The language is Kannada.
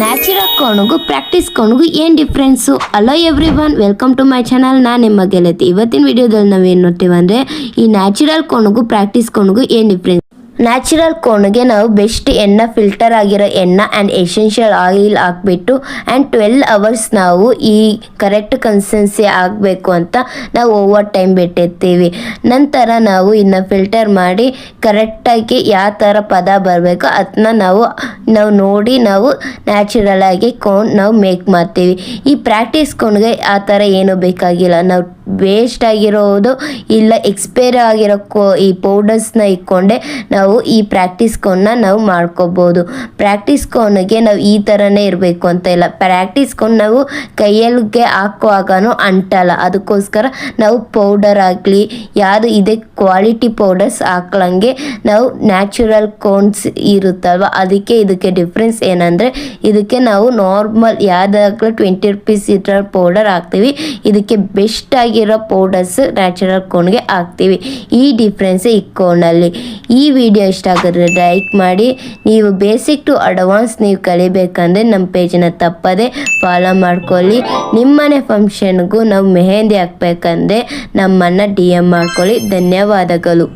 ನ್ಯಾಚುರಲ್ ಕೋಣಿಗೂ ಪ್ರಾಕ್ಟೀಸ್ ಕೋಣಿಗೂ ಏನು difference? Hello everyone, welcome to my channel. ನಾನು ನಿಮ್ಮ ಗೆಳತಿ. ಇವತ್ತಿನ ವಿಡಿಯೋದಲ್ಲಿ ನಾವೇನು ನೋಡ್ತೀವಿ ಅಂದರೆ ಈ ನ್ಯಾಚುರಲ್ ಕೋಣಿಗೂ ಪ್ರಾಕ್ಟೀಸ್ ಕೋಣಿಗೂ ಏನು ಡಿಫ್ರೆನ್ಸ್. ನ್ಯಾಚುರಲ್ ಕೋಣಿಗೆ ನಾವು ಬೆಸ್ಟ್ ಎಣ್ಣೆ, ಫಿಲ್ಟರ್ ಆಗಿರೋ ಎಣ್ಣೆ ಆ್ಯಂಡ್ ಎಸೆನ್ಷಿಯಲ್ ಆಯಿಲ್ ಹಾಕ್ಬಿಟ್ಟು ಆ್ಯಂಡ್ 12 ಅವರ್ಸ್ ನಾವು ಈ ಕರೆಕ್ಟ್ ಕನ್ಸಿಸ್ಟೆನ್ಸಿ ಆಗಬೇಕು ಅಂತ ನಾವು ಓವರ್ ಟೈಮ್ ಬಿಟ್ಟಿರ್ತೀವಿ. ನಂತರ ನಾವು ಇನ್ನು ಫಿಲ್ಟರ್ ಮಾಡಿ ಕರೆಕ್ಟಾಗಿ ಯಾವ ಥರ ಪದ ಬರಬೇಕು ಅದನ್ನ ನಾವು ನೋಡಿ ನಾವು ನ್ಯಾಚುರಲ್ ಆಗಿ ಕೋನ್ ನಾವು ಮೇಕ್ ಮಾಡ್ತೀವಿ. ಈ ಪ್ರಾಕ್ಟೀಸ್ ಕೋನ್ಗೆ ಆ ಥರ ಏನೂ ಬೇಕಾಗಿಲ್ಲ. ನಾವು ವೇಸ್ಟ್ ಆಗಿರೋದು ಇಲ್ಲ ಎಕ್ಸ್ಪೈರ್ ಆಗಿರೋ ಈ ಪೌಡರ್ಸ್ನ ಇಟ್ಕೊಂಡೆ ನಾವು ಈ ಪ್ರಾಕ್ಟೀಸ್ ಕೋನ್ನ ನಾವು ಮಾಡ್ಕೋಬೋದು. ಪ್ರಾಕ್ಟೀಸ್ ಕೋನ್ಗೆ ನಾವು ಈ ಥರನೇ ಇರಬೇಕು ಅಂತ ಇಲ್ಲ. ಪ್ರಾಕ್ಟೀಸ್ ಕೋನ್ ನಾವು ಕೈಯಲ್ಲಿಗೆ ಹಾಕುವಾಗನೂ ಅಂಟಲ್ಲ. ಅದಕ್ಕೋಸ್ಕರ ನಾವು ಪೌಡರ್ ಆಗಲಿ ಯಾವುದು ಇದೆ ಕ್ವಾಲಿಟಿ ಪೌಡರ್ಸ್ ಹಾಕ್ಲಂಗೆ ನಾವು ನ್ಯಾಚುರಲ್ ಕೋನ್ಸ್ ಇರುತ್ತಲ್ವ, ಅದಕ್ಕೆ ಇದಕ್ಕೆ ಡಿಫ್ರೆನ್ಸ್ ಏನಂದರೆ ಇದಕ್ಕೆ ನಾವು ನಾರ್ಮಲ್ ಯಾವುದಾಗಲೂ 20 ರೂಪೀಸ್ ಇರೋ ಪೌಡರ್ ಹಾಕ್ತೀವಿ. ಇದಕ್ಕೆ ಬೆಸ್ಟ್ ಆಗಿರೋ ಪೌಡರ್ಸ್ ನ್ಯಾಚುರಲ್ ಕೋನ್ಗೆ ಹಾಕ್ತೀವಿ. ಈ ಡಿಫ್ರೆನ್ಸ್ ಈ ಕೋನಲ್ಲಿ. ಈ ವಿಡಿಯೋ ಇಷ್ಟ ಆಗಿದ್ರೆ ಲೈಕ್ ಮಾಡಿ. ನೀವು ಬೇಸಿಕ್ ಟು ಅಡ್ವಾನ್ಸ್ ನೀವು ಕಲಿಬೇಕಂದ್ರೆ ನಮ್ಮ ಪೇಜನ್ನ ತಪ್ಪದೆ ಫಾಲೋ ಮಾಡ್ಕೊಳ್ಳಿ. ನಿಮ್ಮನೆ ಫಂಕ್ಷನ್ಗೂ ನಾವು ಮೆಹಂದಿ ಹಾಕ್ಬೇಕಂದ್ರೆ ನಮ್ಮನ್ನು DM ಮಾಡ್ಕೊಳ್ಳಿ. ಧನ್ಯವಾದಗಳು.